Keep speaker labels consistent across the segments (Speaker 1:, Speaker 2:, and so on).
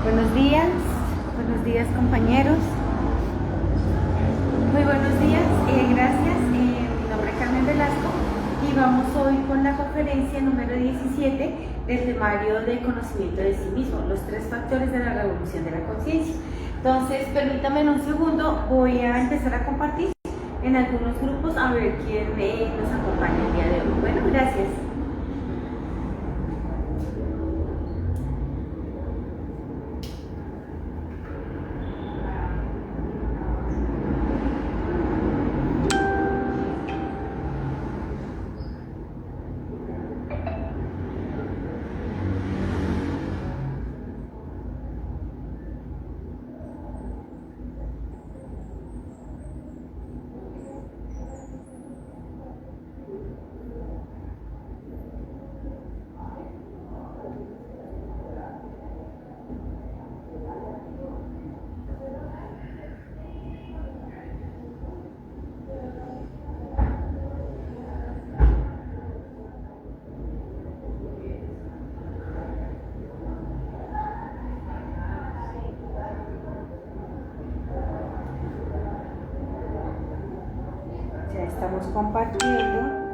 Speaker 1: Buenos días compañeros, muy buenos días, gracias, mi nombre es Carmen Velasco y vamos hoy con la conferencia número 17 del temario de conocimiento de sí mismo, los tres factores de la revolución de la conciencia. Entonces, permítame en un segundo, voy a empezar a compartir en algunos grupos a ver quién nos acompaña el día de hoy. Bueno, gracias. Estamos compartiendo.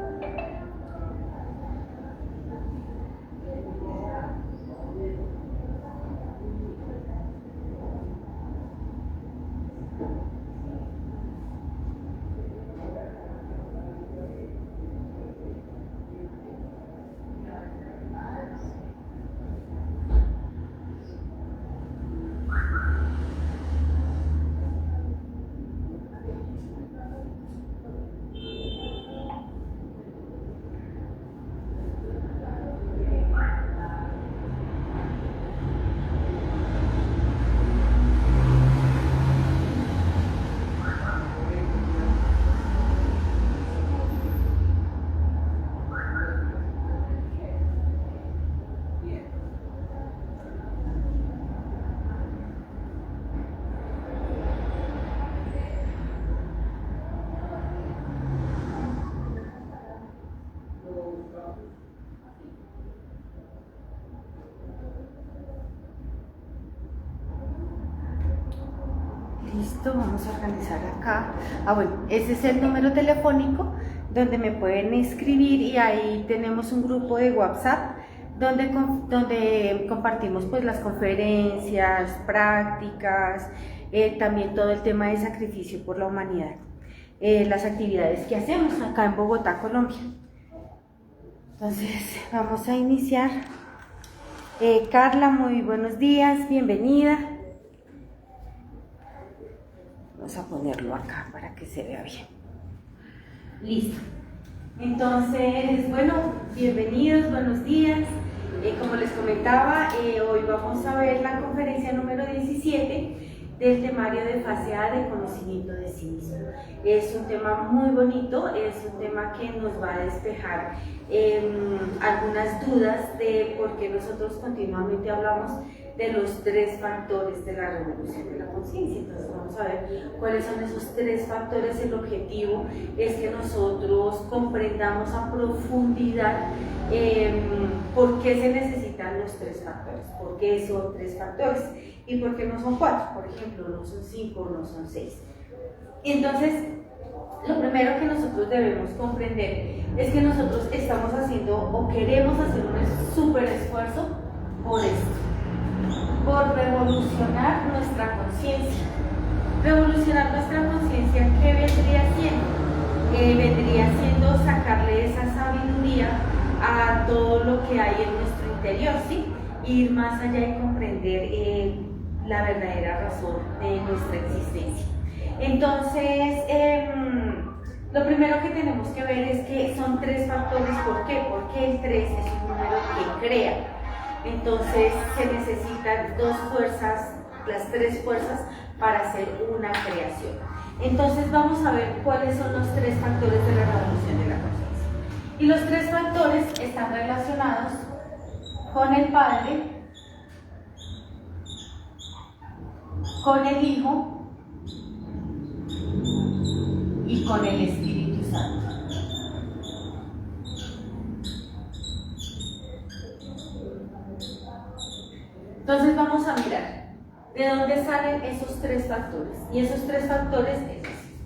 Speaker 1: Listo, vamos a organizar acá. Bueno, ese es el número telefónico donde me pueden escribir y ahí tenemos un grupo de WhatsApp donde compartimos pues las conferencias, prácticas, también todo el tema de sacrificio por la humanidad, las actividades que hacemos acá en Bogotá, Colombia. Entonces, vamos a iniciar. Carla, muy buenos días, bienvenida. Vamos a ponerlo acá para que se vea bien. Listo. Entonces, bueno, bienvenidos, buenos días. Como les comentaba, hoy vamos a ver la conferencia número 17 del temario de fase A de conocimiento de sí mismo. Es un tema muy bonito, es un tema que nos va a despejar algunas dudas de por qué nosotros continuamente hablamos de los tres factores de la revolución de la conciencia. Entonces vamos a ver cuáles son esos tres factores. El objetivo es que nosotros comprendamos a profundidad por qué se necesitan los tres factores, por qué son tres factores y por qué no son cuatro, por ejemplo, no son cinco, no son seis. Entonces, lo primero que nosotros debemos comprender es que nosotros estamos haciendo o queremos hacer un súper esfuerzo por esto, por revolucionar nuestra conciencia. Revolucionar nuestra conciencia, ¿qué vendría siendo? Vendría siendo sacarle esa sabiduría a todo lo que hay en nuestro interior, ¿sí? Ir más allá y comprender la verdadera razón de nuestra existencia. Entonces, lo primero que tenemos que ver es que son tres factores. ¿Por qué? Porque el 3 es un número que crea. Entonces, se necesitan dos fuerzas, las tres fuerzas para hacer una creación. Entonces, vamos a ver cuáles son los tres factores de la revolución de la conciencia. Y los tres factores están relacionados con el Padre, con el Hijo y con el Espíritu Santo. Entonces vamos a mirar de dónde salen esos tres factores. Y esos tres factores es así.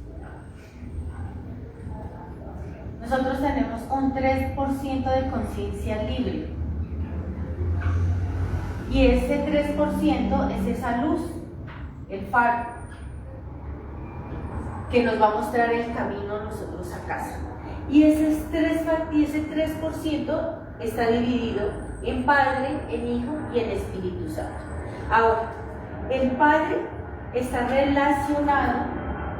Speaker 1: Nosotros tenemos un 3% de conciencia libre. Y ese 3% es esa luz, el faro, que nos va a mostrar el camino a nosotros a casa. Y ese 3% está dividido en Padre, en Hijo y en Espíritu Santo. Ahora, el Padre está relacionado,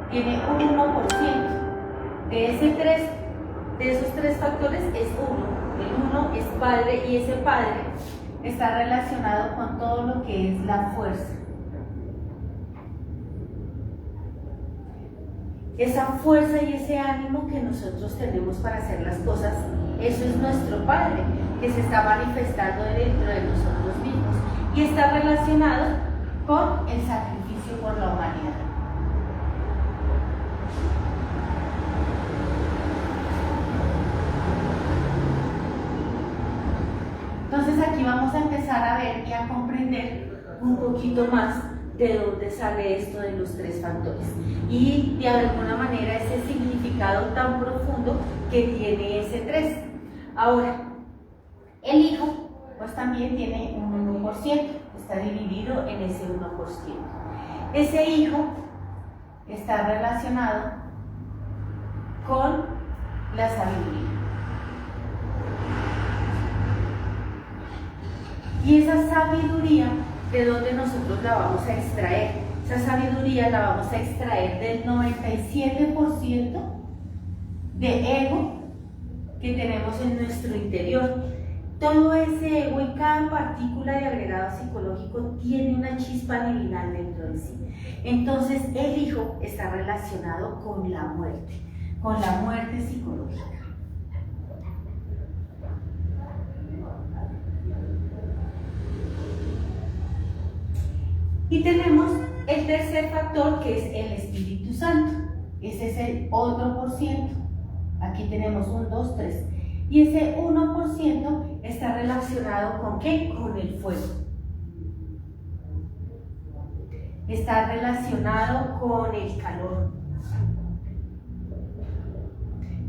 Speaker 1: tiene un 1%. De esos tres factores es uno. El uno es Padre y ese Padre está relacionado con todo lo que es la fuerza. Esa fuerza y ese ánimo que nosotros tenemos para hacer las cosas, eso es nuestro Padre, que se está manifestando dentro de nosotros mismos y está relacionado con el sacrificio por la humanidad. Entonces aquí vamos a empezar a ver y a comprender un poquito más de dónde sale esto de los tres factores y de alguna manera ese significado tan profundo que tiene ese 3. Ahora, el Hijo pues también tiene un 1%, está dividido en ese 1%. Ese Hijo está relacionado con la sabiduría. Y esa sabiduría, ¿de dónde nosotros la vamos a extraer? Esa sabiduría la vamos a extraer del 97% de ego que tenemos en nuestro interior. Todo ese ego y cada partícula de agregado psicológico tiene una chispa divinal dentro de sí. Entonces el Hijo está relacionado con la muerte psicológica. Y tenemos el tercer factor, que es el Espíritu Santo. Ese es el otro por ciento. Aquí tenemos 1, 2, 3. Y ese 1% está relacionado ¿con qué? Con el fuego. Está relacionado con el calor.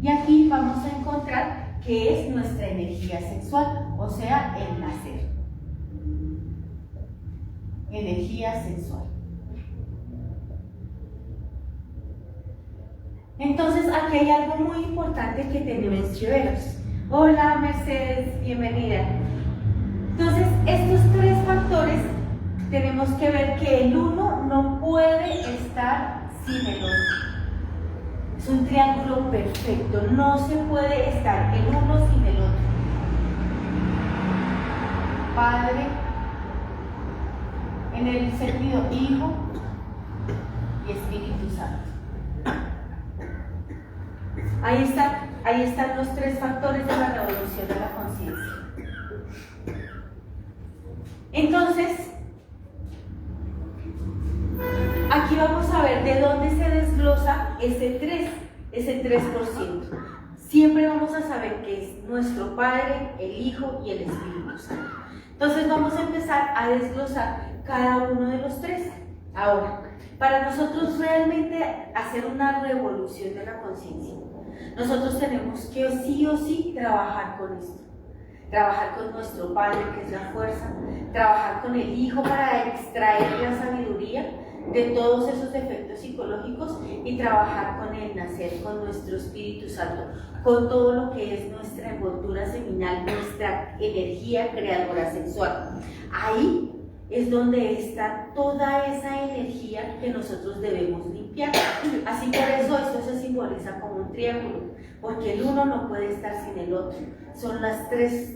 Speaker 1: Y aquí vamos a encontrar que es nuestra energía sexual, o sea, el nacer. Energía sexual. Entonces aquí hay algo muy importante que tenemos que ver. Hola Mercedes, bienvenida. Entonces estos tres factores tenemos que ver que el uno no puede estar sin el otro. Es un triángulo perfecto, no se puede estar el uno sin el otro. Padre, en el sentido Hijo y Espíritu Santo. Ahí están los tres factores de la revolución de la conciencia. Entonces, aquí vamos a ver de dónde se desglosa ese 3%. Siempre vamos a saber que es nuestro Padre, el Hijo y el Espíritu Santo. Entonces vamos a empezar a desglosar cada uno de los tres. Ahora, para nosotros realmente hacer una revolución de la conciencia, nosotros tenemos que sí o sí trabajar con esto. Trabajar con nuestro Padre, que es la fuerza, trabajar con el Hijo para extraer la sabiduría de todos esos efectos psicológicos y trabajar con el nacer, con nuestro Espíritu Santo, con todo lo que es nuestra envoltura seminal, nuestra energía creadora sexual. Ahí es donde está toda esa energía que nosotros debemos limpiar. Así por eso esto se simboliza como un triángulo, porque el uno no puede estar sin el otro. Son las tres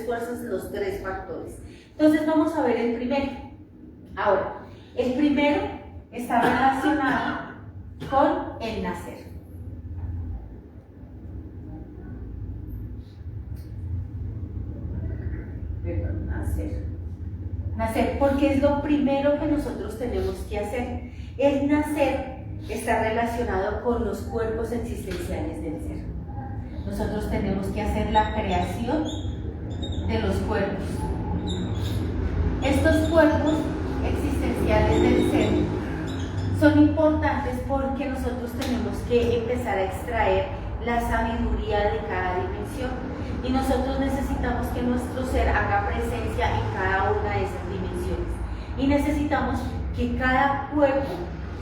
Speaker 1: fuerzas, los tres factores. Entonces vamos a ver el primero. Ahora, el primero está relacionado con el nacer. Perdón, nacer, porque es lo primero que nosotros tenemos que hacer. El nacer está relacionado con los cuerpos existenciales del ser. Nosotros tenemos que hacer la creación de los cuerpos. Estos cuerpos existenciales del ser son importantes porque nosotros tenemos que empezar a extraer la sabiduría de cada dimensión y nosotros necesitamos que nuestro ser haga presencia en cada una de esas dimensiones y necesitamos que cada cuerpo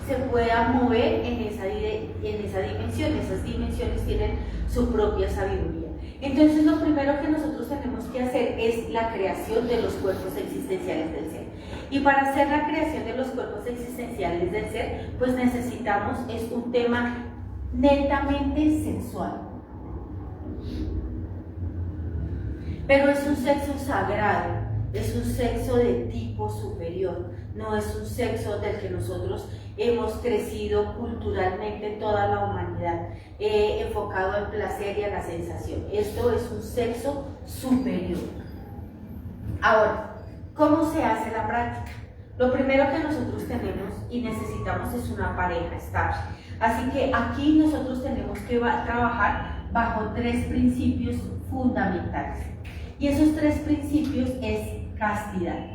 Speaker 1: se pueda mover en esa dimensión. Esas dimensiones tienen su propia sabiduría. Entonces lo primero que nosotros tenemos que hacer es la creación de los cuerpos existenciales del ser. Y para hacer la creación de los cuerpos existenciales del ser, pues necesitamos, es un tema netamente sexual. Pero es un sexo sagrado, es un sexo de tipo superior, no es un sexo del que nosotros hemos crecido culturalmente toda la humanidad, enfocado al placer y a la sensación. Esto es un sexo superior. Ahora, ¿cómo se hace la práctica? Lo primero que nosotros tenemos y necesitamos es una pareja estable. Así que aquí nosotros tenemos que trabajar bajo 3 principios fundamentales. Y esos 3 principios es castidad.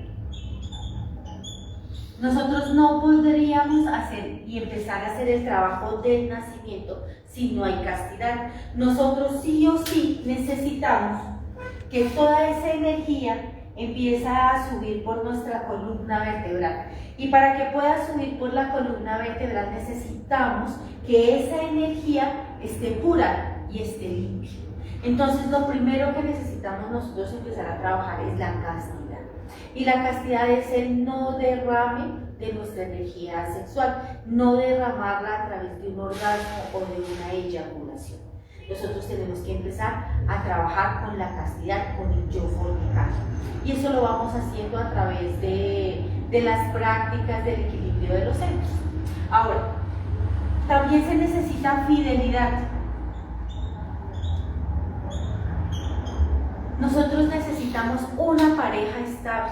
Speaker 1: Nosotros no podríamos hacer y empezar a hacer el trabajo del nacimiento si no hay castidad. Nosotros sí o sí necesitamos que toda esa energía empieza a subir por nuestra columna vertebral. Y para que pueda subir por la columna vertebral necesitamos que esa energía esté pura y esté limpia. Entonces lo primero que necesitamos nosotros empezar a trabajar es la castidad. Y la castidad es el no derrame de nuestra energía sexual, no derramarla a través de un orgasmo o de una eyaculación. Nosotros tenemos que empezar a trabajar con la castidad, con el yo fornicario. Y eso lo vamos haciendo a través de las prácticas del equilibrio de los centros. Ahora, también se necesita fidelidad. Nosotros necesitamos una pareja estable.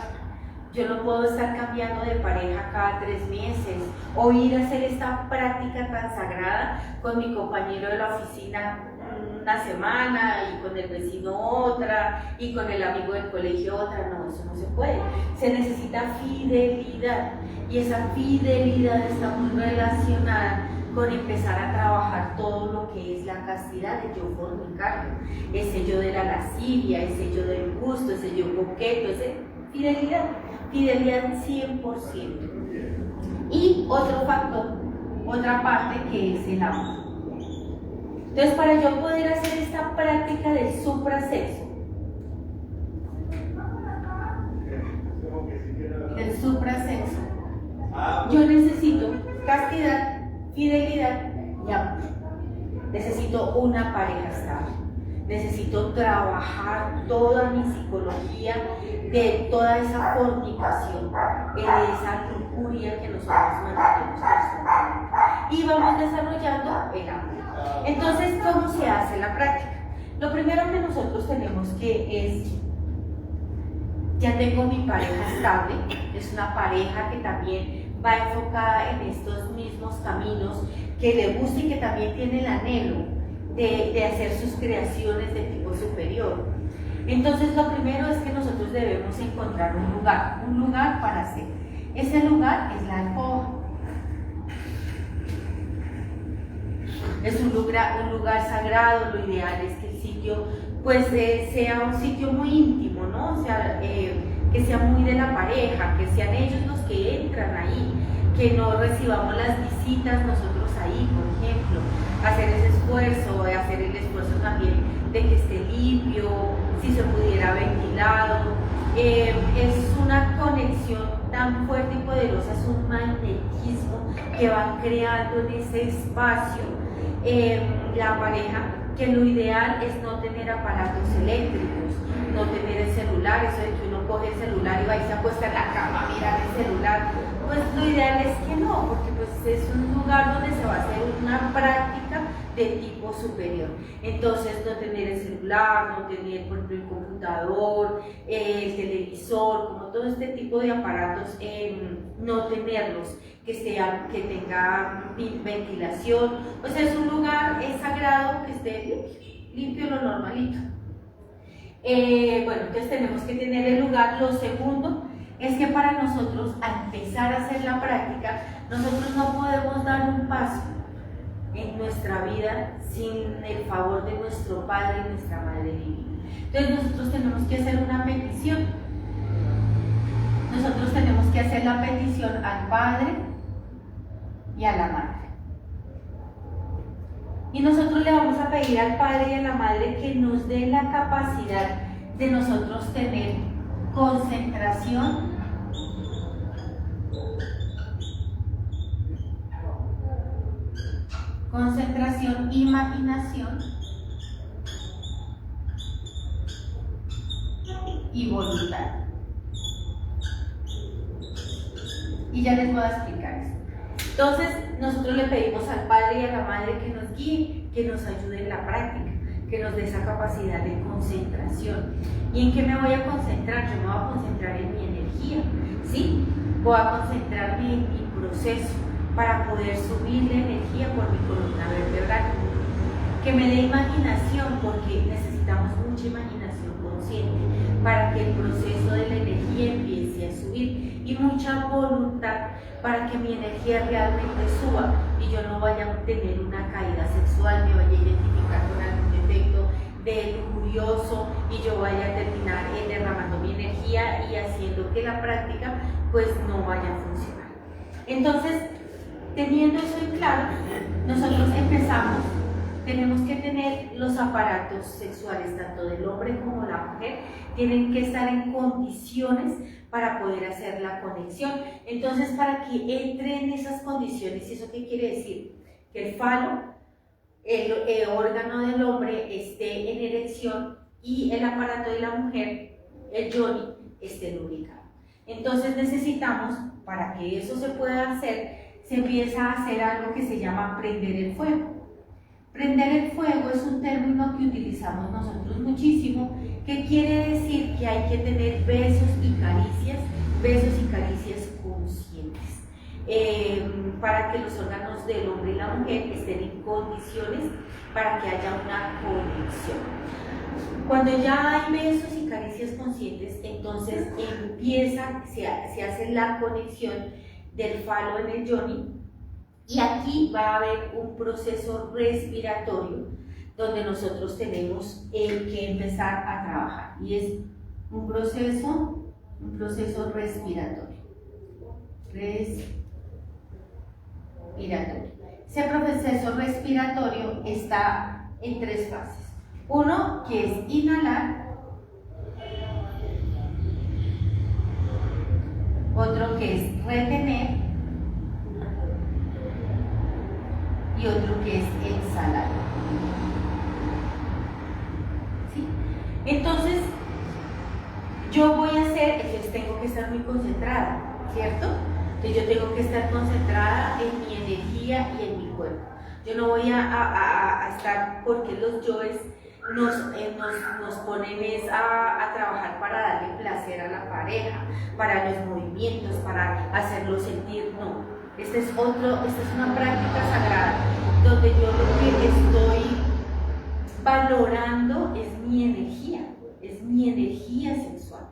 Speaker 1: Yo no puedo estar cambiando de pareja cada 3 meses o ir a hacer esta práctica tan sagrada con mi compañero de la oficina una semana y con el vecino otra y con el amigo del colegio otra. No, eso no se puede. Se necesita fidelidad y esa fidelidad está muy relacionada con empezar a trabajar todo lo que es la castidad, el yo fornicario, ese yo de la lascivia, ese yo del gusto, ese yo coqueto, ese fidelidad 100%. Y otro factor, otra parte que es el amor. Entonces, para yo poder hacer esta práctica del suprasexo, yo necesito castidad, fidelidad y amor. Necesito una pareja estable. Necesito trabajar toda mi psicología de toda esa fornicación, de esa lujuria que nosotros mantenemos constantemente. Y vamos desarrollando el amor. Entonces, ¿cómo se hace la práctica? Lo primero que nosotros tenemos que es, ya tengo mi pareja estable, es una pareja que también va enfocada en estos mismos caminos, que le gusta y que también tiene el anhelo de hacer sus creaciones de tipo superior. Entonces lo primero es que nosotros debemos encontrar un lugar para hacer. Ese lugar es la alcoba. Es un lugar sagrado. Lo ideal es que el sitio pues sea un sitio muy íntimo, ¿no? O sea, que sea muy de la pareja, que sean ellos los que entran ahí, que no recibamos las visitas nosotros ahí, por ejemplo. Hacer ese esfuerzo, hacer el esfuerzo también de que esté limpio, si se pudiera ventilado. Es una conexión tan fuerte y poderosa, es un magnetismo que van creando en ese espacio la pareja, que lo ideal es no tener aparatos eléctricos, no tener el celular, eso de que uno coge el celular y va y se acuesta en la cama a mirar el celular. Pues lo ideal es que no, porque pues es un lugar donde se va a hacer una práctica de tipo superior. Entonces no tener el celular, no tener por ejemplo el computador, el televisor, como todo este tipo de aparatos, no tenerlos, que tenga ventilación. O sea, es un lugar sagrado, que esté limpio lo normalito. Bueno, entonces tenemos que tener el lugar. Lo segundo es que para nosotros, al empezar a hacer la práctica, nosotros no podemos dar un paso en nuestra vida sin el favor de nuestro Padre y nuestra Madre Divina. Entonces nosotros tenemos que hacer una petición. Nosotros tenemos que hacer la petición al Padre y a la Madre. Y nosotros le vamos a pedir al Padre y a la Madre que nos dé la capacidad de nosotros tener concentración, imaginación y voluntad. Y ya les voy a explicar eso. Entonces, nosotros le pedimos al Padre y a la Madre que nos guíe, que nos ayude en la práctica, que nos dé esa capacidad de concentración. ¿Y en qué me voy a concentrar? Yo me voy a concentrar en mi energía, ¿sí? Voy a concentrarme en mi proceso para poder subir la energía por mi columna vertebral. Que me dé imaginación, porque necesitamos mucha imaginación consciente para que el proceso de la energía empiece a subir, y mucha voluntad para que mi energía realmente suba y yo no vaya a tener una caída sexual, me vaya a identificar con algún defecto de lujurioso y yo vaya a terminar derramando mi energía y haciendo que la práctica pues no vaya a funcionar. Entonces, teniendo eso en claro, nosotros empezamos. Tenemos que tener los aparatos sexuales, tanto del hombre como de la mujer, tienen que estar en condiciones para poder hacer la conexión. Entonces, para que entre en esas condiciones, ¿y eso qué quiere decir? Que el falo, el órgano del hombre, esté en erección y el aparato de la mujer, el yoni, esté lubricado. Entonces necesitamos, para que eso se pueda hacer, se empieza a hacer algo que se llama prender el fuego. Prender el fuego es un término que utilizamos nosotros muchísimo, que quiere decir que hay que tener besos y caricias conscientes, para que los órganos del hombre y la mujer estén en condiciones para que haya una conexión. Cuando ya hay besos y caricias conscientes, entonces se hace la conexión del falo en el yoni. Y aquí va a haber un proceso respiratorio donde nosotros tenemos que empezar a trabajar, y es un proceso respiratorio. Ese proceso respiratorio está en 3 fases. Uno, que es inhalar. Otro, que es retener. Y otro, que es exhalar. ¿Sí? Entonces, yo voy a hacer, entonces tengo que estar muy concentrada, ¿cierto? Entonces yo tengo que estar concentrada en mi energía y en mi cuerpo. Yo no voy a estar, porque los yoes nos ponen a trabajar para darle placer a la pareja, para los movimientos, para hacerlo sentir, no. Esta es una práctica sagrada donde yo lo que estoy valorando es mi energía sexual.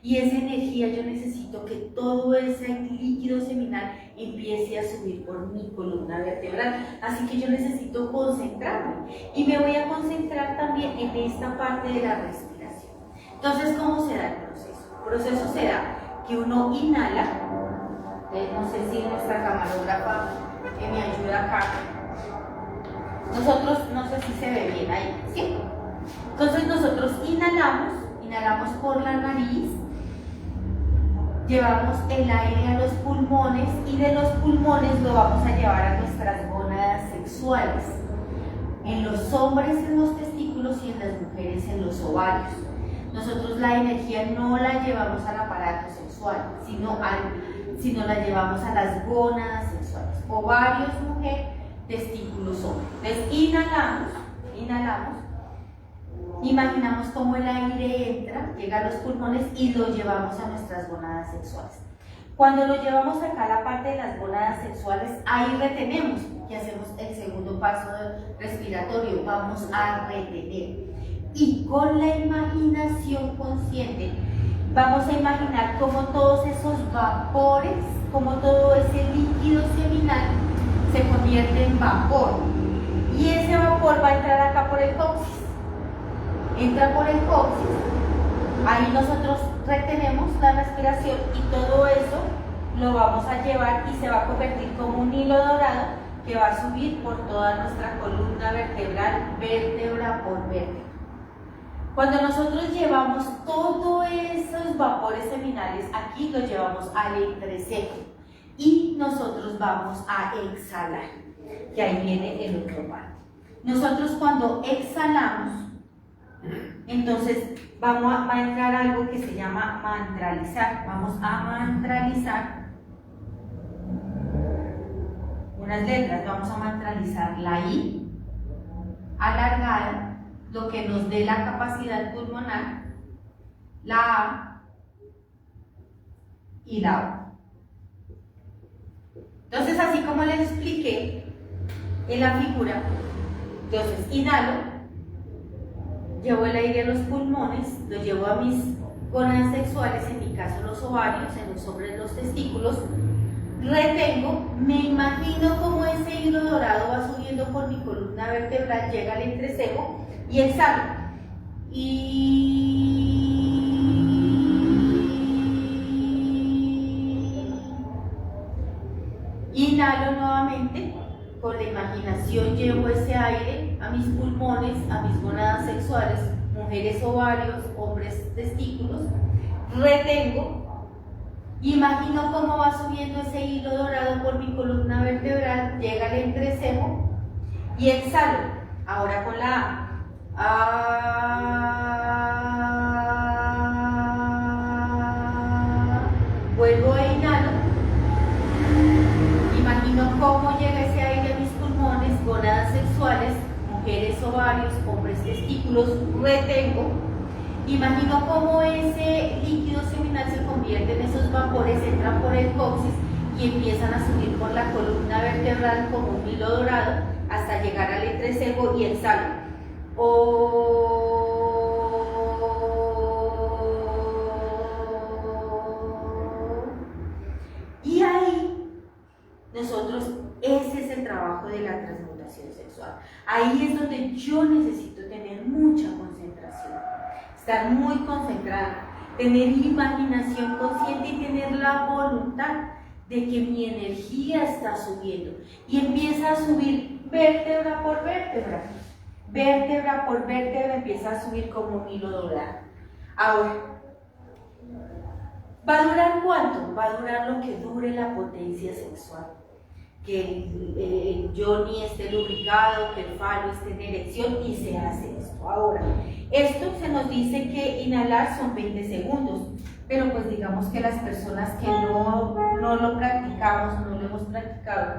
Speaker 1: Y esa energía yo necesito que todo ese líquido seminal empiece a subir por mi columna vertebral. Así que yo necesito concentrarme. Y me voy a concentrar también en esta parte de la respiración. Entonces, ¿cómo se da el proceso? El proceso se da que uno inhala. No sé si nuestra camarógrafa me ayuda acá. Nosotros, no sé si se ve bien ahí, ¿sí? Entonces nosotros inhalamos por la nariz, llevamos el aire a los pulmones y de los pulmones lo vamos a llevar a nuestras gónadas sexuales. En los hombres en los testículos y en las mujeres en los ovarios. Nosotros la energía no la llevamos al aparato sexual, sino la llevamos a las gónadas sexuales. Ovarios, mujer, testículos, hombre. Entonces inhalamos, imaginamos cómo el aire entra, llega a los pulmones y lo llevamos a nuestras gónadas sexuales. Cuando lo llevamos acá a la parte de las gónadas sexuales, ahí retenemos y hacemos el segundo paso respiratorio, vamos a retener. Y con la imaginación consciente vamos a imaginar cómo todos esos vapores, cómo todo ese líquido seminal se convierte en vapor. Y ese vapor va a entrar acá por el coxis. Entra por el coxis, ahí nosotros retenemos la respiración y todo eso lo vamos a llevar y se va a convertir como un hilo dorado que va a subir por toda nuestra columna vertebral, vértebra por vértebra. Cuando nosotros llevamos todos esos vapores seminales aquí, los llevamos al entrecejo y nosotros vamos a exhalar, que ahí viene el otro parte. Nosotros cuando exhalamos, entonces va a entrar algo que se llama mantralizar. Vamos a mantralizar unas letras. Vamos a mantralizar la I alargada, lo que nos dé la capacidad pulmonar, la A y la O. Entonces, así como les expliqué en la figura, entonces inhalo, llevo el aire a los pulmones, lo llevo a mis gónadas sexuales, en mi caso los ovarios, en los hombres los testículos, retengo, me imagino cómo ese hilo dorado va subiendo por mi columna vertebral, llega al entrecejo y exhalo. Inhalo nuevamente. Con la imaginación llevo ese aire a mis pulmones, a mis gónadas sexuales, mujeres ovarios, hombres testículos, retengo, imagino cómo va subiendo ese hilo dorado por mi columna vertebral, llega al entrecejo y exhalo. Ahora con la A. Vuelvo e inhalo, imagino cómo llega ese aire a mis pulmones, gónadas sexuales, mujeres ovarios, hombres testículos, retengo, imagino cómo ese líquido seminal se convierte en esos vapores, entran por el coxis y empiezan a subir por la columna vertebral como un hilo dorado hasta llegar al entrecejo y exhalo. Y ahí nosotros, ese es el trabajo de la transmutación sexual. Ahí es donde yo necesito tener mucha concentración, estar muy concentrada, tener imaginación consciente y tener la voluntad de que mi energía está subiendo y empieza a subir vértebra por vértebra. Vértebra por vértebra empieza a subir como un hilo dorado. Ahora, ¿va a durar cuánto? Va a durar lo que dure la potencia sexual. Que el yoni esté lubricado, que el falo esté en erección y se hace esto. Ahora, esto se nos dice que inhalar son 20 segundos, pero pues digamos que las personas que no lo practicamos, no lo hemos practicado,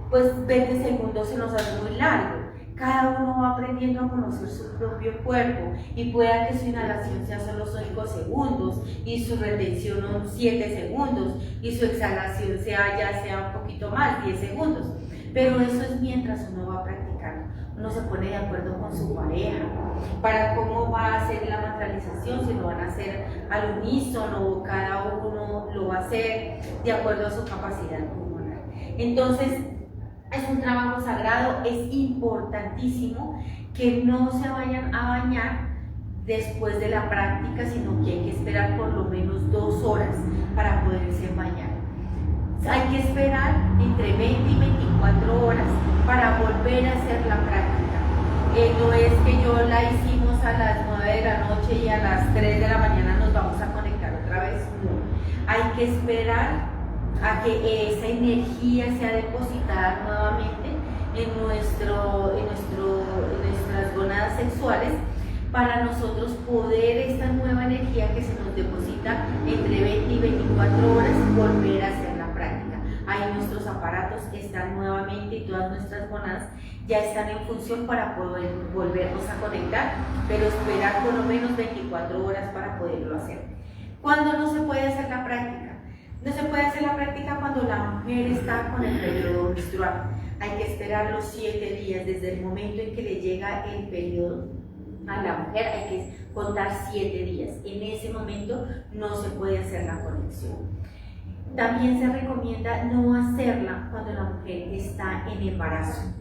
Speaker 1: pues 20 segundos se nos hace muy largo. Cada uno va aprendiendo a conocer su propio cuerpo y pueda que su inhalación sea solo 5 segundos y su retención 7 segundos y su exhalación sea un poquito más, 10 segundos. Pero eso es mientras uno va practicando. Uno se pone de acuerdo con su pareja para cómo va a hacer la mantralización, si lo van a hacer al unísono o cada uno lo va a hacer de acuerdo a su capacidad pulmonar. Entonces, es un trabajo sagrado, es importantísimo que no se vayan a bañar después de la práctica, sino que hay que esperar por lo menos 2 horas para poderse bañar. Hay que esperar entre 20 y 24 horas para volver a hacer la práctica. No es que yo la hicimos a las 9 de la noche y a las 3 de la mañana nos vamos a conectar otra vez. No, hay que esperar a que esa energía sea depositada nuevamente en nuestras gónadas sexuales para nosotros poder esta nueva energía que se nos deposita entre 20 y 24 horas volver a hacer la práctica. Ahí nuestros aparatos están nuevamente y todas nuestras gónadas ya están en función para poder volvernos a conectar, pero esperar por lo menos 24 horas para poderlo hacer. ¿Cuándo no se puede hacer la práctica? No se puede hacer la práctica cuando la mujer está con el periodo menstrual. Hay que esperar los 7 días desde el momento en que le llega el periodo a la mujer. Hay que contar 7 días. En ese momento no se puede hacer la conexión. También se recomienda no hacerla cuando la mujer está en embarazo.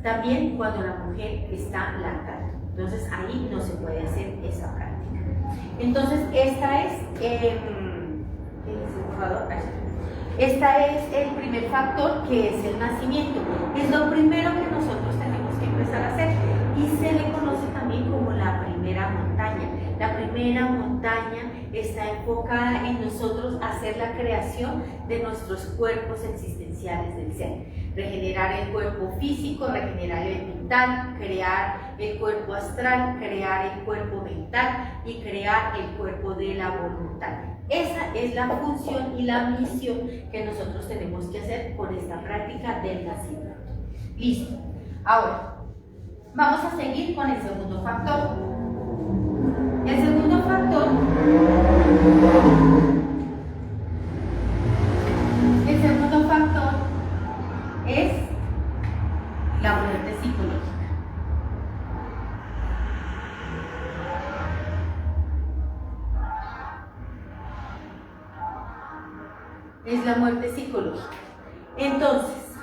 Speaker 1: También cuando la mujer está lactando. Entonces ahí no se puede hacer esa práctica. Entonces esta es el primer factor, que es el nacimiento. Es lo primero que nosotros tenemos que empezar a hacer y se le conoce también como la primera montaña. La primera montaña está enfocada en nosotros hacer la creación de nuestros cuerpos existenciales del ser. Regenerar el cuerpo físico, regenerar el mental, crear el cuerpo astral, crear el cuerpo mental y crear el cuerpo de la voluntad. Esa es la función y la misión que nosotros tenemos que hacer con esta práctica del nacimiento. Listo. Ahora, vamos a seguir con el segundo factor. El segundo factor es la muerte psicológica. Es la muerte psicológica. Entonces,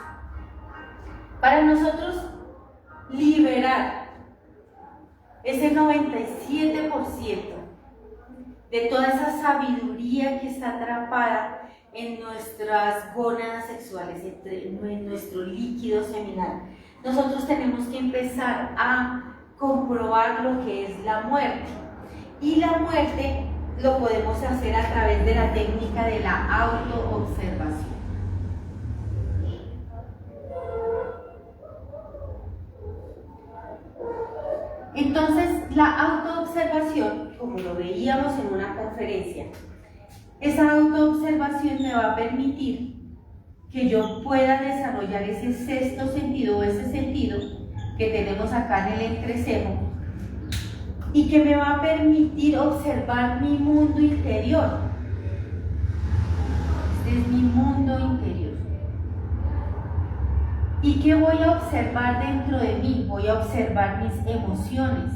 Speaker 1: para nosotros liberar ese 97% de toda esa sabiduría que está atrapada en nuestras gónadas sexuales, en nuestro líquido seminal, nosotros tenemos que empezar a comprobar lo que es la muerte. Y la muerte lo podemos hacer a través de la técnica de la autoobservación. Entonces, la autoobservación, como lo veíamos en una conferencia, esa autoobservación me va a permitir que yo pueda desarrollar ese sexto sentido o ese sentido que tenemos acá en el entrecejo y que me va a permitir observar mi mundo interior. Este es mi mundo interior. ¿Y qué voy a observar dentro de mí? Voy a observar mis emociones.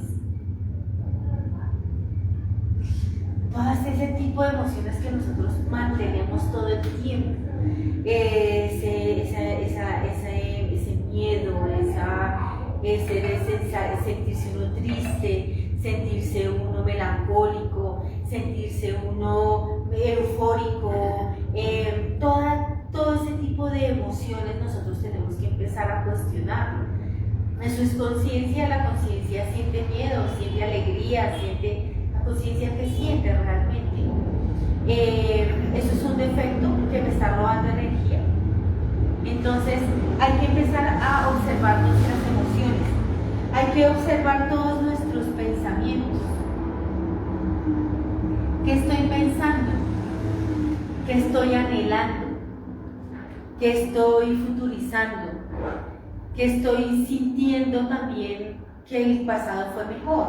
Speaker 1: Todas ese tipo de emociones que nosotros mantenemos todo el tiempo. Ese miedo, sentirse uno triste, sentirse uno melancólico, sentirse uno eufórico, todo ese tipo de emociones nosotros tenemos que empezar a cuestionarlo. Eso es conciencia. La conciencia siente miedo, siente alegría, siente la conciencia que siente realmente. Eso es un defecto que me está robando energía. Entonces hay que empezar a observar nuestras emociones, hay que observar todos nuestros pensamientos. ¿Qué estoy pensando? ¿Qué estoy anhelando? ¿Qué estoy futurizando? ¿Qué estoy sintiendo también que el pasado fue mejor?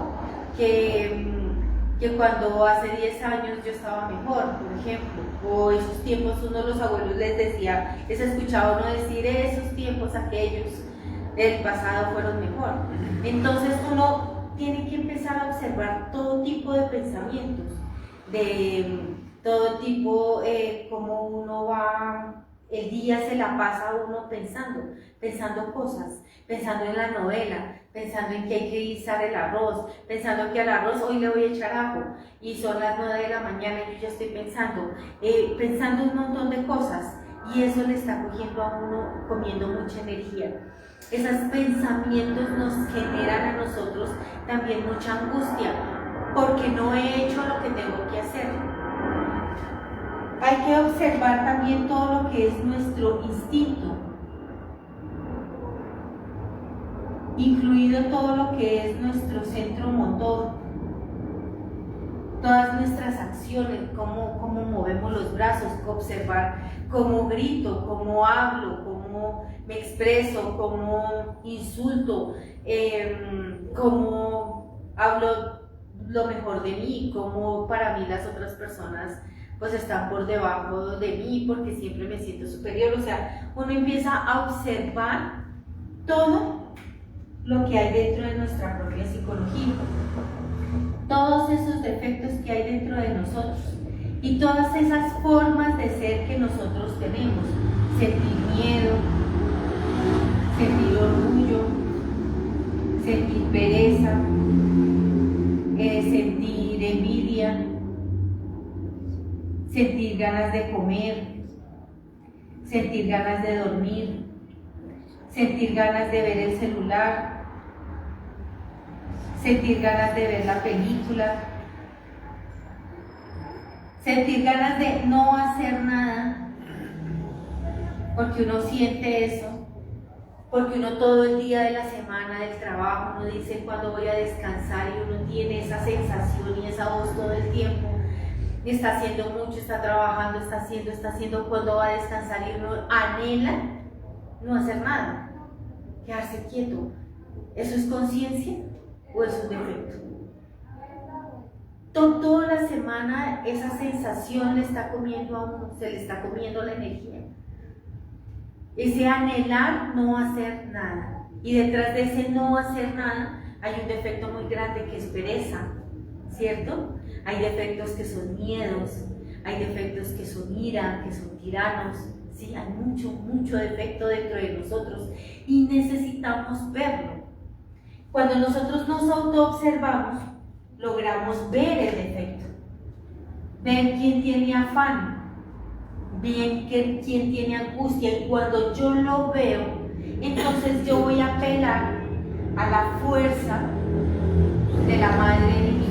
Speaker 1: Que cuando hace 10 años yo estaba mejor, por ejemplo, o esos tiempos uno de los abuelos les decía, les escuchaba uno decir, esos tiempos aquellos del pasado fueron mejor. Entonces uno tiene que empezar a observar todo tipo de pensamientos, de todo tipo, como uno va, el día se la pasa uno pensando cosas, pensando en la novela, pensando en que hay que guisar el arroz, pensando que al arroz hoy le voy a echar ajo y son las 9 de la mañana y yo ya estoy pensando un montón de cosas y eso le está cogiendo a uno, comiendo mucha energía. Esos pensamientos nos generan a nosotros también mucha angustia porque no he hecho lo que tengo que hacer. Hay que observar también todo lo que es nuestro instinto, incluido todo lo que es nuestro centro motor, todas nuestras acciones, cómo movemos los brazos, observar cómo grito, cómo hablo, cómo me expreso, cómo insulto, cómo hablo lo mejor de mí, cómo para mí las otras personas pues están por debajo de mí porque siempre me siento superior. O sea, uno empieza a observar todo lo que hay dentro de nuestra propia psicología. todos esos defectos que hay dentro de nosotros y todas esas formas de ser que nosotros tenemos. Sentir miedo, sentir orgullo, sentir pereza, sentir envidia, sentir ganas de comer, sentir ganas de dormir, sentir ganas de ver el celular, sentir ganas de ver la película, sentir ganas de no hacer nada, porque uno siente eso, porque uno todo el día de la semana del trabajo, uno dice cuándo voy a descansar y uno tiene esa sensación y esa voz todo el tiempo, está haciendo mucho, está trabajando, está haciendo, cuándo va a descansar y uno anhela no hacer nada, quedarse quieto. ¿Eso es conciencia o es un defecto? Toda la semana esa sensación le está comiendo a uno, se le está comiendo la energía. Ese anhelar no hacer nada. Y detrás de ese no hacer nada hay un defecto muy grande que es pereza, ¿cierto? Hay defectos que son miedos, hay defectos que son ira, que son tiranos. Sí, hay mucho defecto dentro de nosotros y necesitamos verlo. Cuando nosotros nos autoobservamos, logramos ver el defecto, ver quién tiene afán, ver quién tiene angustia, y cuando yo lo veo, entonces yo voy a apelar a la fuerza de la Madre Divina.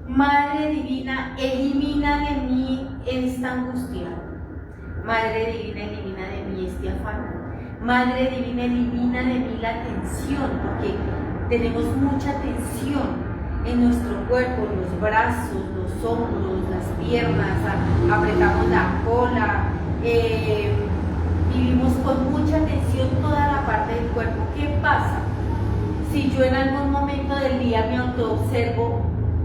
Speaker 1: Madre Divina, elimina de mí esta angustia. Madre Divina, elimina de mí este afán. Madre Divina, elimina de mí la tensión, porque tenemos mucha tensión en nuestro cuerpo, los brazos, los hombros, las piernas, apretamos la cola, vivimos con mucha tensión toda la parte del cuerpo. ¿Qué pasa? Si yo en algún momento del día me autoobservo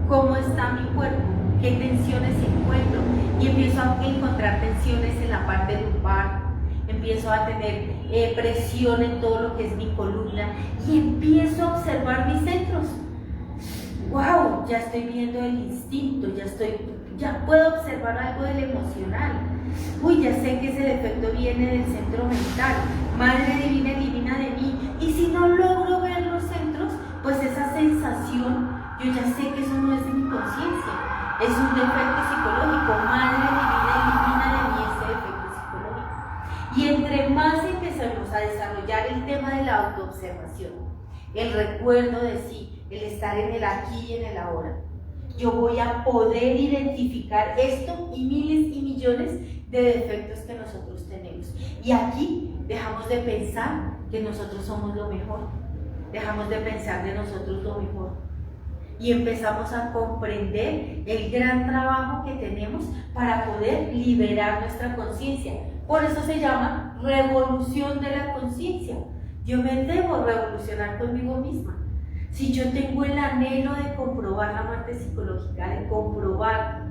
Speaker 1: cómo está mi cuerpo, qué tensiones encuentro, y empiezo a encontrar tensiones en la parte lumbar, empiezo a tener presión en todo lo que es mi columna y empiezo a observar mis centros. ¡Wow! Ya estoy viendo el instinto, ya puedo observar algo del emocional. Uy, ya sé que ese defecto viene del centro mental. Madre Divina, elimina de mí. Y si no logro ver los centros, pues esa sensación, yo ya sé que eso no es de mi conciencia, es un defecto psicológico. Madre Divina, elimina de mí ese defecto psicológico. Y entre más empecemos a desarrollar el tema de la autoobservación, el recuerdo de sí, el estar en el aquí y en el ahora, yo voy a poder identificar esto y miles y millones de defectos que nosotros tenemos. Y aquí dejamos de pensar que nosotros somos lo mejor, dejamos de pensar de nosotros lo mejor y empezamos a comprender el gran trabajo que tenemos para poder liberar nuestra conciencia. Por eso se llama revolución de la conciencia. Yo me debo revolucionar conmigo misma. Si yo tengo el anhelo de comprobar la muerte psicológica, de comprobar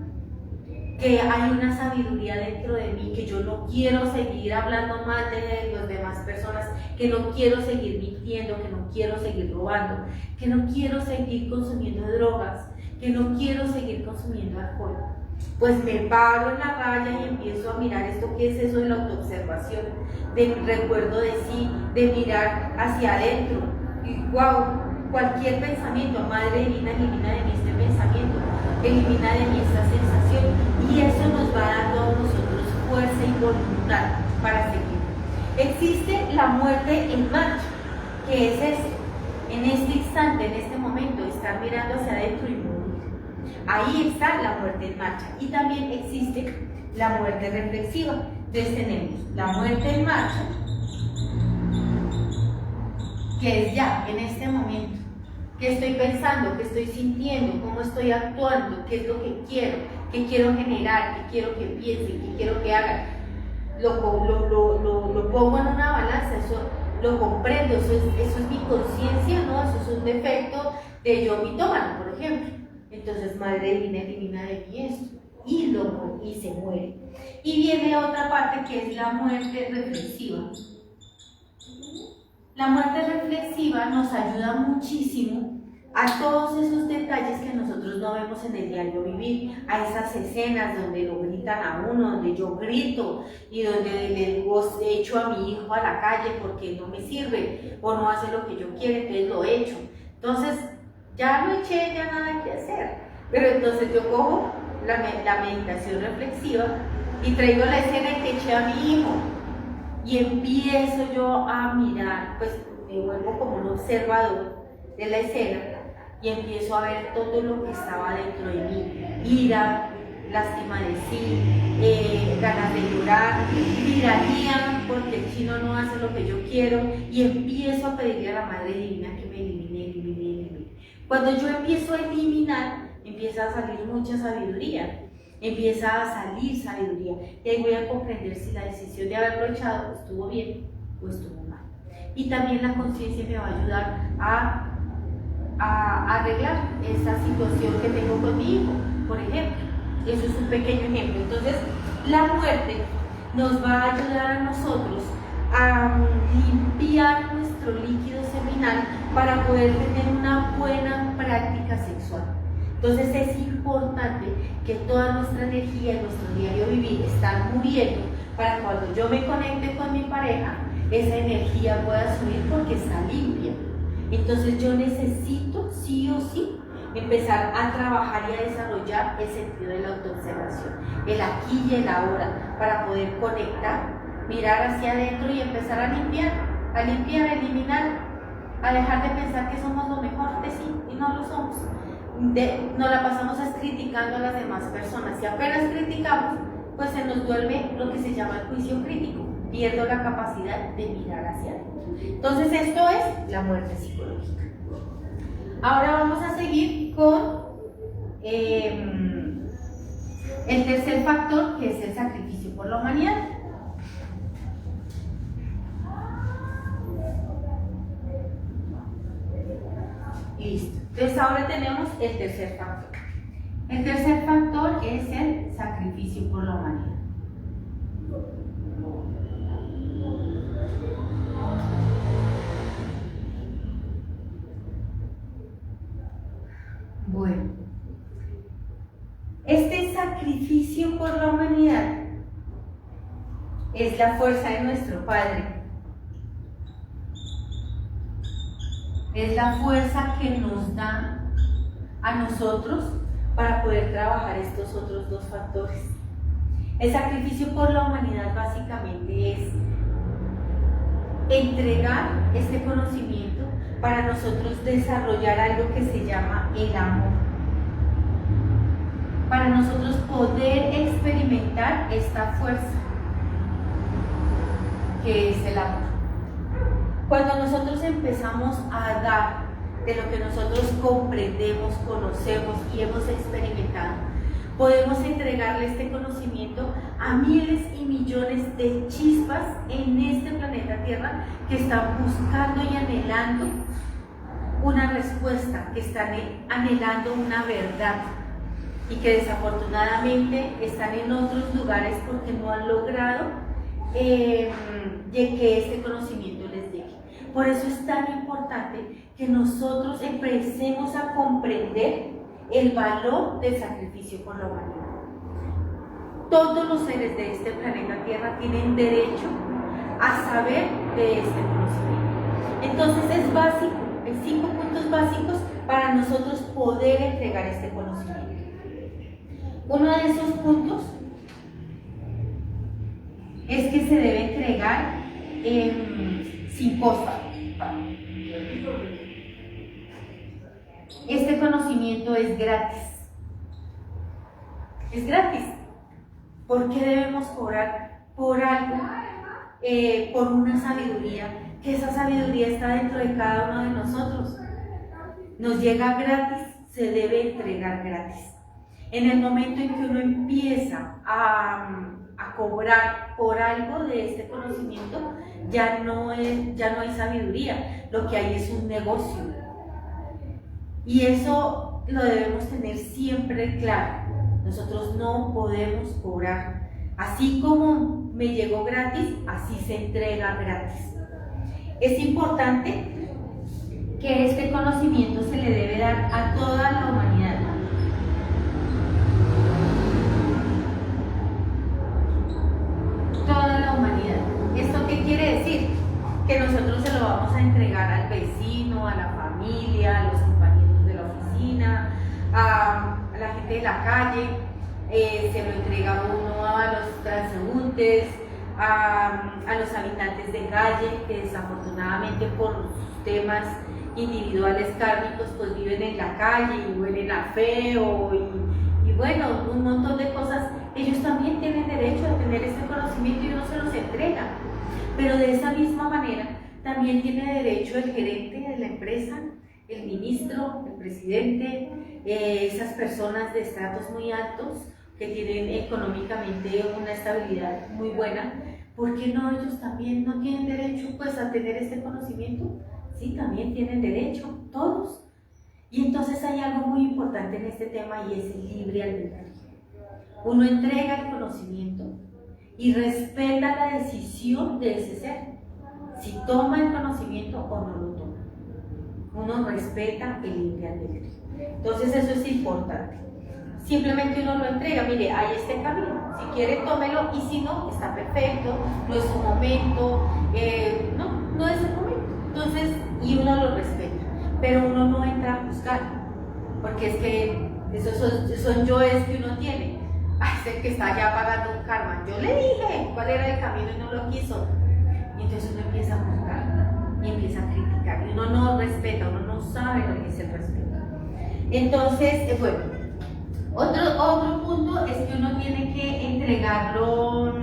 Speaker 1: que hay una sabiduría dentro de mí, que yo no quiero seguir hablando mal de las demás personas, que no quiero seguir mintiendo, que no quiero seguir robando, que no quiero seguir consumiendo drogas, que no quiero seguir consumiendo alcohol, pues me paro en la raya y empiezo a mirar esto, ¿qué es eso de la autoobservación? Del recuerdo de sí, de mirar hacia adentro. Y wow, cualquier pensamiento, Madre Divina, elimina de mí este pensamiento, elimina de mí esta sensación, y eso nos va dando a nosotros fuerza y voluntad para seguir. Existe la muerte en marcha, que es esto, en este instante, en este momento, estar mirando hacia adentro y morir. Ahí está la muerte en marcha. Y también existe la muerte reflexiva. Entonces tenemos la muerte en marcha, que es ya, en este momento. ¿Qué estoy pensando? ¿Qué estoy sintiendo? ¿Cómo estoy actuando? ¿Qué es lo que quiero? ¿Qué quiero generar? ¿Qué quiero que piensen? ¿Qué quiero que hagan? Lo pongo en una balanza, eso lo comprendo, eso es mi conciencia, ¿no? Eso es un defecto de yo mitómano, por ejemplo. Entonces, Madre Divina, elimina de mí esto, y se muere. Y viene otra parte que es la muerte reflexiva. La muerte reflexiva nos ayuda muchísimo a todos esos detalles que nosotros no vemos en el diario vivir, a esas escenas donde lo gritan a uno, donde yo grito y donde le digo echo a mi hijo a la calle porque no me sirve o no hace lo que yo quiero, entonces lo echo. Entonces ya lo eché, ya nada que hacer. Pero entonces yo cojo la meditación reflexiva y traigo la escena en que eché a mi hijo y empiezo yo a mirar, pues me vuelvo como un observador de la escena y empiezo a ver todo lo que estaba dentro de mí: ira, lástima de sí, ganas de llorar, tiranía porque el chino no hace lo que yo quiero, y empiezo a pedirle a la Madre Divina que me elimine. Cuando yo empiezo a eliminar, empieza a salir mucha sabiduría, empieza a salir sabiduría, y ahí voy a comprender si la decisión de haberlo echado estuvo bien o estuvo mal. Y también la conciencia me va a ayudar a arreglar esa situación que tengo con mi hijo, por ejemplo. Eso es un pequeño ejemplo. Entonces, la muerte nos va a ayudar a nosotros a limpiar nuestro líquido seminal para poder tener una buena práctica sexual. Entonces es importante que toda nuestra energía en nuestro diario vivir está muriendo para cuando yo me conecte con mi pareja, esa energía pueda subir porque está limpia. Entonces yo necesito sí o sí empezar a trabajar y a desarrollar el sentido de la autoobservación, el aquí y el ahora, para poder conectar, mirar hacia adentro y empezar a limpiar, a eliminar, a dejar de pensar que somos lo mejor de sí y no lo somos. Nos la pasamos criticando a las demás personas, y apenas criticamos, pues se nos duerme lo que se llama el juicio crítico, pierdo la capacidad de mirar hacia adentro. Entonces esto es la muerte psicológica. Ahora vamos a seguir con el tercer factor, que es el sacrificio por la humanidad. Listo. Entonces ahora tenemos el tercer factor. El tercer factor es el sacrificio por la humanidad. Bueno, este sacrificio por la humanidad es la fuerza de nuestro Padre. Es la fuerza que nos da a nosotros para poder trabajar estos otros dos factores. El sacrificio por la humanidad básicamente es entregar este conocimiento para nosotros desarrollar algo que se llama el amor. Para nosotros poder experimentar esta fuerza que es el amor. Cuando nosotros empezamos a dar de lo que nosotros comprendemos, conocemos y hemos experimentado, podemos entregarle este conocimiento a miles y millones de chispas en este planeta Tierra que están buscando y anhelando una respuesta, que están anhelando una verdad y que desafortunadamente están en otros lugares porque no han logrado que este conocimiento les llegue. Por eso es tan importante que nosotros empecemos a comprender el valor del sacrificio por la humanidad. Todos los seres de este planeta Tierra tienen derecho a saber de este conocimiento. Entonces es básico, hay 5 puntos básicos para nosotros poder entregar este conocimiento. Uno de esos puntos es que se debe entregar sin costo. Este conocimiento es gratis. Es gratis. ¿Por qué debemos cobrar por algo? Por una sabiduría, que esa sabiduría está dentro de cada uno de nosotros. Nos llega gratis, se debe entregar gratis. En el momento en que uno empieza a cobrar por algo de este conocimiento, ya no hay sabiduría, lo que hay es un negocio. Y eso lo debemos tener siempre claro. Nosotros no podemos cobrar. Así como me llegó gratis, así se entrega gratis. Es importante que este conocimiento se le debe dar a toda la humanidad. Toda la humanidad. ¿Esto qué quiere decir? Que nosotros se lo vamos a entregar al vecino, a la familia, a los compañeros de la oficina, a la gente de la calle, se lo entrega uno a los transeúntes, a los habitantes de calle, que desafortunadamente por sus temas individuales kármicos pues viven en la calle y huelen a feo y bueno, un montón de cosas. Ellos también tienen derecho a tener este conocimiento y uno se los entrega, pero de esa misma manera también tiene derecho el gerente de la empresa, el ministro, el presidente, esas personas de estratos muy altos que tienen económicamente una estabilidad muy buena. ¿Por qué no ellos también no tienen derecho pues a tener este conocimiento? Sí, también tienen derecho, todos. Y entonces hay algo muy importante en este tema y es el libre albedrío. Uno entrega el conocimiento y respeta la decisión de ese ser, si toma el conocimiento o no lo toma. Uno respeta el libre albedrío. Entonces eso es importante. Simplemente uno lo entrega, mire, hay este camino, si quiere tómelo y si no, está perfecto, no es su momento, no es el momento. Entonces, y uno lo respeta, pero uno no entra a juzgar, porque es que esos son yoes que uno tiene. Es el que está allá pagando un karma. Yo le dije cuál era el camino y no lo quiso. Y entonces uno empieza a juzgar y empieza a criticar. Y uno no respeta, uno no sabe lo que es el respeto. Entonces, bueno, otro punto es que uno tiene que entregarlos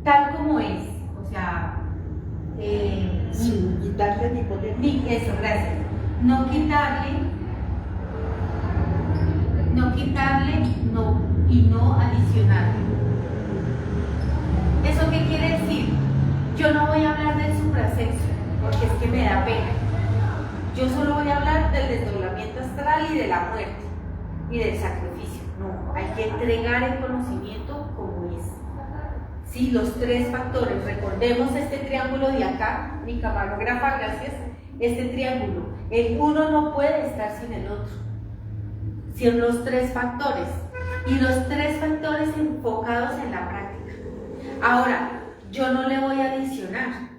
Speaker 1: tal como es. O sea,
Speaker 2: sin quitarle ni ponerle.
Speaker 1: Eso, gracias. No quitarle y no adicionarle. ¿Eso qué quiere decir? Yo no voy a hablar del suprasexo, porque es que me da pena. Yo solo voy a hablar del desdoblamiento astral y de la muerte y del sacrificio. No, hay que entregar el conocimiento como es. Sí, los tres factores. Recordemos este triángulo de acá, mi camarógrafa, gracias. Este triángulo. El uno no puede estar sin el otro. Son los tres factores. Y los tres factores enfocados en la práctica. Ahora, yo no le voy a adicionar.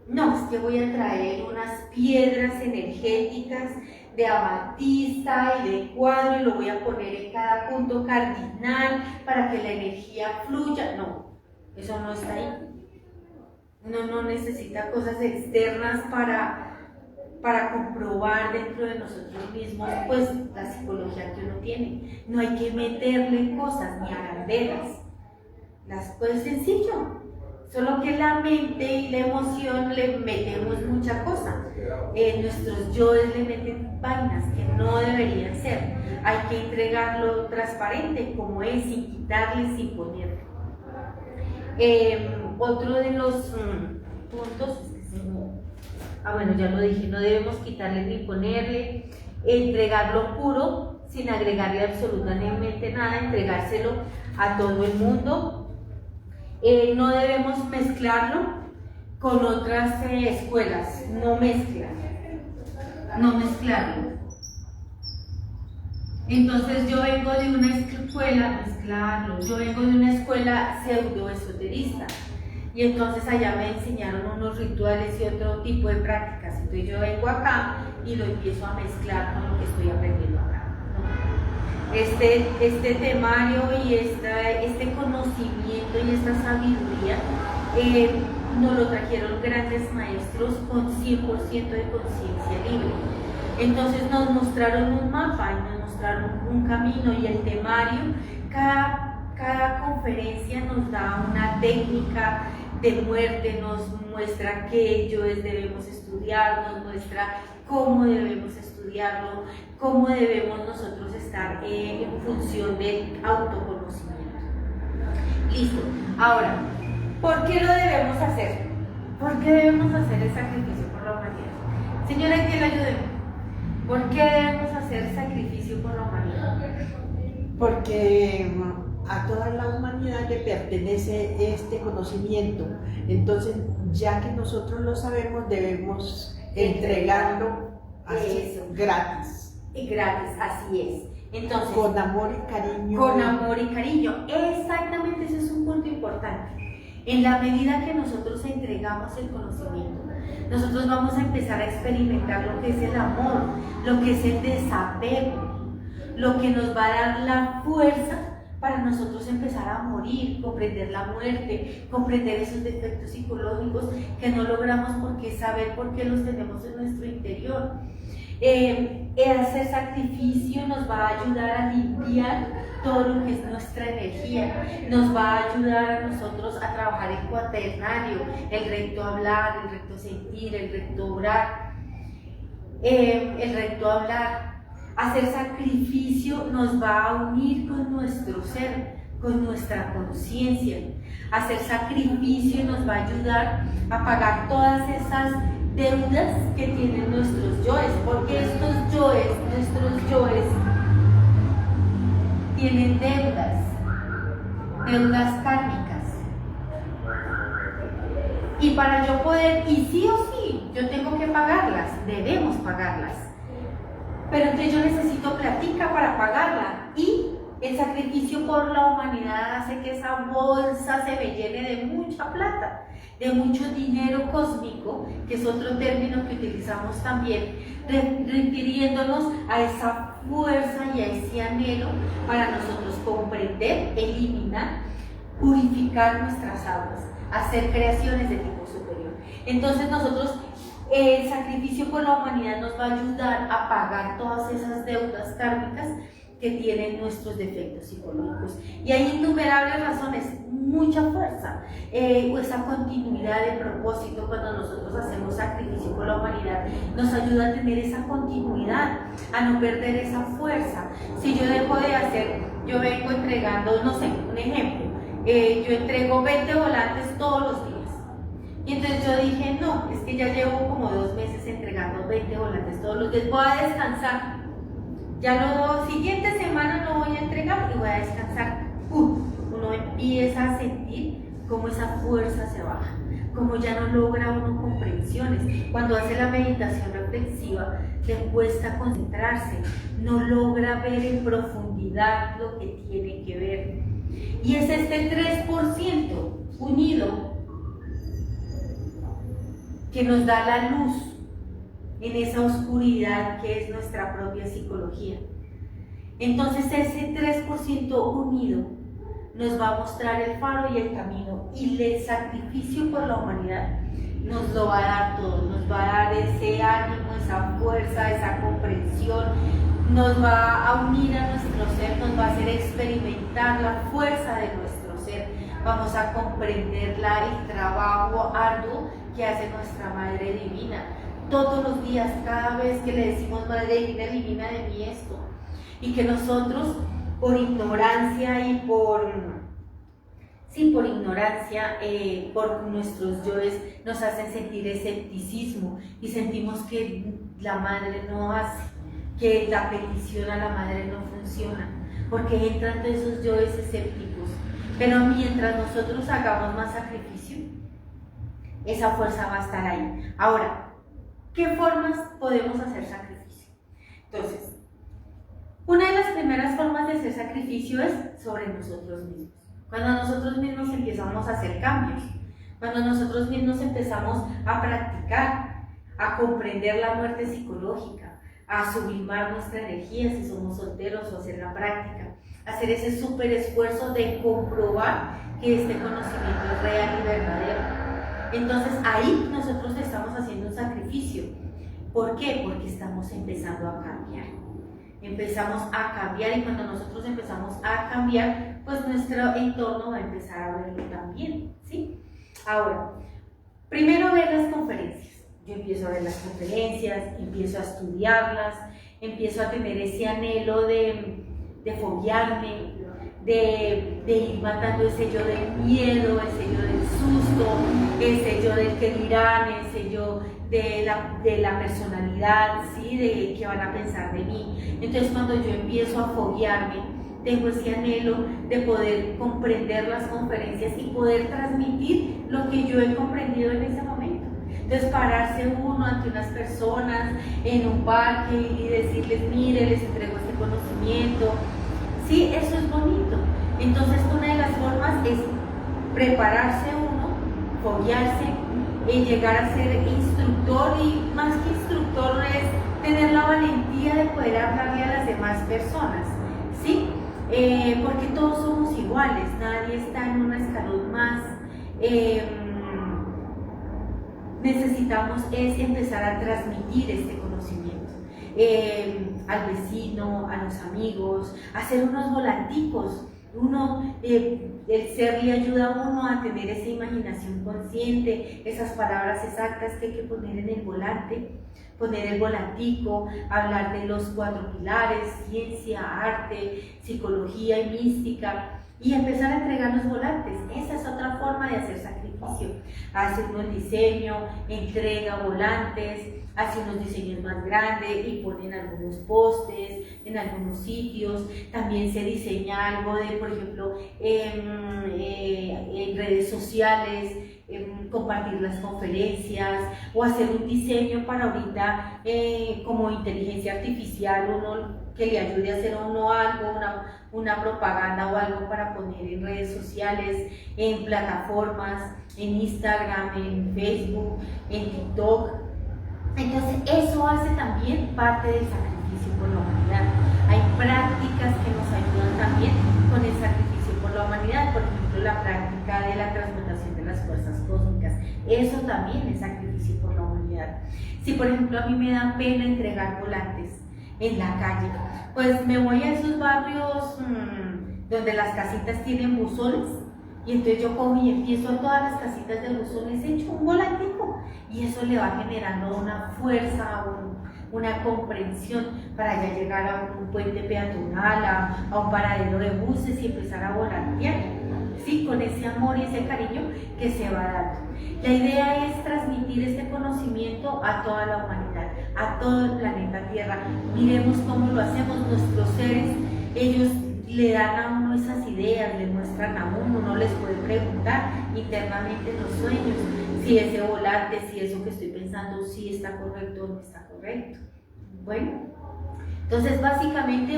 Speaker 1: No, es que voy a traer unas piedras energéticas de amatista y de cuadro y lo voy a poner en cada punto cardinal para que la energía fluya. No, eso no está ahí. Uno no necesita cosas externas para comprobar dentro de nosotros mismos pues la psicología que uno tiene. No hay que meterle cosas ni arandelas. Las cosas sencillo. Solo que la mente y la emoción le metemos mucha cosa. Nuestros yoes le meten vainas que no deberían ser. Hay que entregarlo transparente como es, sin quitarle, sin ponerle. Otro de los puntos, bueno, ya lo dije, no debemos quitarle ni ponerle, entregarlo puro, sin agregarle absolutamente nada, entregárselo a todo el mundo. No debemos mezclarlo con otras escuelas, no mezclarlo. Entonces yo vengo de una escuela, yo vengo de una escuela pseudoesoterista y entonces allá me enseñaron unos rituales y otro tipo de prácticas. Entonces yo vengo acá y lo empiezo a mezclar con lo que estoy aprendiendo acá. Este temario y este conocimiento y esta sabiduría nos lo trajeron grandes maestros con 100% de conciencia libre. Entonces nos mostraron un mapa y nos mostraron un camino y el temario, cada conferencia nos da una técnica de muerte, nos muestra qué yoes debemos estudiar, nos muestra cómo debemos estudiarlo, cómo debemos nosotros estar en función del autoconocimiento. Listo. Ahora, ¿por qué lo debemos hacer? ¿Por qué debemos hacer el sacrificio por la humanidad? Señora, que le ayude. ¿Por qué debemos hacer sacrificio por la humanidad?
Speaker 2: Porque a toda la humanidad le pertenece este conocimiento. Entonces, ya que nosotros lo sabemos, debemos entregarlo así, gratis.
Speaker 1: Y gratis, así es. Entonces,
Speaker 2: con amor y cariño.
Speaker 1: Con amor y cariño. Exactamente, ese es un punto importante. En la medida que nosotros entregamos el conocimiento, nosotros vamos a empezar a experimentar lo que es el amor, lo que es el desapego, lo que nos va a dar la fuerza para nosotros empezar a morir, comprender la muerte, comprender esos defectos psicológicos que no logramos saber por qué los tenemos en nuestro interior. Hacer sacrificio nos va a ayudar a limpiar todo lo que es nuestra energía, nos va a ayudar a nosotros a trabajar el cuaternario, el recto hablar, el recto sentir, el recto orar, el recto hablar. Hacer sacrificio nos va a unir con nuestro ser, con nuestra conciencia. Hacer sacrificio nos va a ayudar a pagar todas esas deudas que tienen nuestros yoes, porque estos yoes, nuestros yoes, tienen deudas kármicas. Y para yo poder, y sí o sí, yo tengo que pagarlas, debemos pagarlas. Pero entonces yo necesito platica para pagarla, y el sacrificio por la humanidad hace que esa bolsa se me llene de mucha plata, de mucho dinero cósmico, que es otro término que utilizamos también, refiriéndonos a esa fuerza y a ese anhelo para nosotros comprender, eliminar, purificar nuestras aguas, hacer creaciones de tipo superior. Entonces nosotros, el sacrificio por la humanidad nos va a ayudar a pagar todas esas deudas kármicas que tienen nuestros defectos psicológicos. Y hay innumerables razones, mucha fuerza, esa continuidad de propósito. Cuando nosotros hacemos sacrificio por la humanidad, nos ayuda a tener esa continuidad, a no perder esa fuerza. Si yo dejo de hacer, yo vengo entregando, no sé, un ejemplo, yo entrego 20 volantes todos los días. Y entonces yo dije, no, es que ya llevo como 2 meses entregando 20 volantes todos los días, voy a descansar. Ya la siguiente semana no voy a entregar y voy a descansar. Uno empieza a sentir cómo esa fuerza se baja, como ya no logra uno comprensiones. Cuando hace la meditación reflexiva, le cuesta concentrarse, no logra ver en profundidad lo que tiene que ver. Y es este 3% unido que nos da la luz en esa oscuridad que es nuestra propia psicología. Entonces ese 3% unido nos va a mostrar el faro y el camino, y el sacrificio por la humanidad nos lo va a dar todo, nos va a dar ese ánimo, esa fuerza, esa comprensión, nos va a unir a nuestro ser, nos va a hacer experimentar la fuerza de nuestro ser. Vamos a comprender el trabajo arduo que hace nuestra Madre Divina. Todos los días, cada vez que le decimos Madre Divina, elimina de mí esto, y que nosotros por ignorancia y por nuestros yoes nos hacen sentir escepticismo y sentimos que la Madre no hace, que la petición a la Madre no funciona, porque entran todos esos yoes escépticos. Pero mientras nosotros hagamos más sacrificio, esa fuerza va a estar ahí. Ahora, ¿qué formas podemos hacer sacrificio? Entonces, una de las primeras formas de hacer sacrificio es sobre nosotros mismos. Cuando nosotros mismos empezamos a hacer cambios, cuando nosotros mismos empezamos a practicar, a comprender la muerte psicológica, a sublimar nuestra energía si somos solteros, o hacer la práctica, hacer ese súper esfuerzo de comprobar que este conocimiento es real y verdadero. Entonces ahí nosotros estamos haciendo un sacrificio. ¿Por qué? Porque estamos empezando a cambiar. Empezamos a cambiar, y cuando nosotros empezamos a cambiar, pues nuestro entorno va a empezar a verlo también, ¿sí? Ahora, primero ver las conferencias. Yo empiezo a ver las conferencias, empiezo a estudiarlas, empiezo a tener ese anhelo de foguearme, de ir matando ese yo del miedo, ese yo del susto, ese yo del que dirán, ese yo de la personalidad, ¿sí? De qué van a pensar de mí. Entonces cuando yo empiezo a foguearme, tengo ese anhelo de poder comprender las conferencias y poder transmitir lo que yo he comprendido en ese momento. Entonces, pararse uno ante unas personas en un parque y decirles, mire, les entrego este conocimiento, sí, eso es bonito. Entonces, una de las formas es prepararse uno, foguearse, llegar a ser instructor, y más que instructor es tener la valentía de poder hablarle a las demás personas, ¿sí? Porque todos somos iguales, nadie está en un escalón más. Necesitamos es empezar a transmitir este conocimiento al vecino, a los amigos, hacer unos volanticos. El ser le ayuda a uno a tener esa imaginación consciente, esas palabras exactas que hay que poner en el volante, poner el volantico, hablar de los 4 pilares, ciencia, arte, psicología y mística, y empezar a entregar los volantes. Esa es otra forma de hacer sacrificio. Hace uno el diseño, entrega volantes, hace unos diseños más grandes y pone en algunos postes, en algunos sitios. También se diseña algo de, por ejemplo, en redes sociales, compartir las conferencias, o hacer un diseño para ahorita como inteligencia artificial, uno que le ayude a hacer a uno algo, una propaganda o algo para poner en redes sociales, en plataformas, en Instagram, en Facebook, en TikTok. Entonces eso hace también parte del sacrificio por la humanidad. Hay prácticas que nos ayudan también con el sacrificio por la humanidad, por ejemplo la práctica de la transmutación de las fuerzas cósmicas. Eso también es sacrificio por la humanidad. Si por ejemplo a mí me da pena entregar volantes en la calle, pues me voy a esos barrios donde las casitas tienen buzones, y entonces yo cojo y empiezo a todas las casitas de buzones, hecho un volantico, y eso le va generando una fuerza, una comprensión para ya llegar a un puente peatonal, a un paradero de buses y empezar a volantear, ¿sí? Con ese amor y ese cariño que se va dando. La idea es transmitir este conocimiento a toda la humanidad, a todo el planeta Tierra. Miremos cómo lo hacemos nuestros seres. Ellos le dan a uno esas ideas, le muestran a uno les puede preguntar internamente en los sueños si ese volante, si eso que estoy pensando, si está correcto o no está correcto. Bueno, entonces básicamente,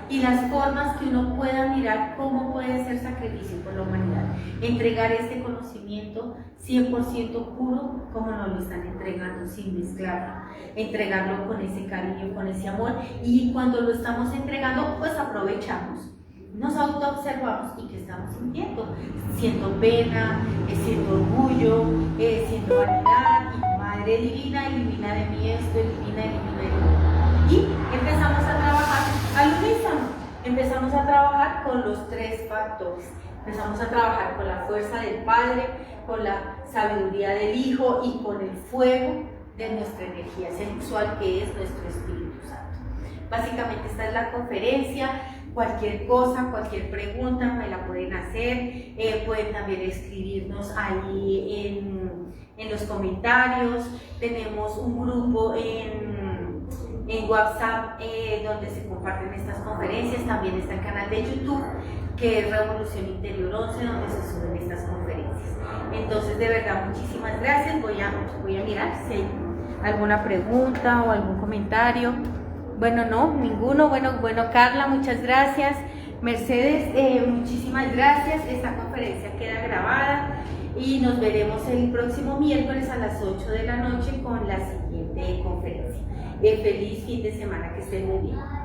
Speaker 1: y las formas que uno pueda mirar cómo puede ser sacrificio por la humanidad, entregar este conocimiento 100% puro como nos lo están entregando, sin mezclarlo, entregarlo con ese cariño, con ese amor, y cuando lo estamos entregando, pues aprovechamos, nos autoobservamos y qué estamos sintiendo. Siento pena, siento orgullo, siento vanidad, y Madre Divina, elimina de mí esto, elimina de mí. Y empezamos a trabajar al unísono, empezamos a trabajar con los 3 factores. Empezamos a trabajar con la fuerza del Padre, con la sabiduría del Hijo y con el fuego de nuestra energía sexual, que es nuestro Espíritu Santo. Básicamente esta es la conferencia. Cualquier cosa, cualquier pregunta me la pueden hacer, pueden también escribirnos ahí en los comentarios. Tenemos un grupo en WhatsApp donde se comparten estas conferencias. También está el canal de YouTube, que es Revolución Interior 11, donde se suben estas conferencias. Entonces, de verdad, muchísimas gracias. Voy a mirar si hay alguna pregunta o algún comentario. Bueno, no, ninguno. Bueno, Carla, muchas gracias. Mercedes, muchísimas gracias. Esta conferencia queda grabada y nos veremos el próximo miércoles a las 8 de la noche con la siguiente conferencia. Feliz fin de semana, que estén muy bien.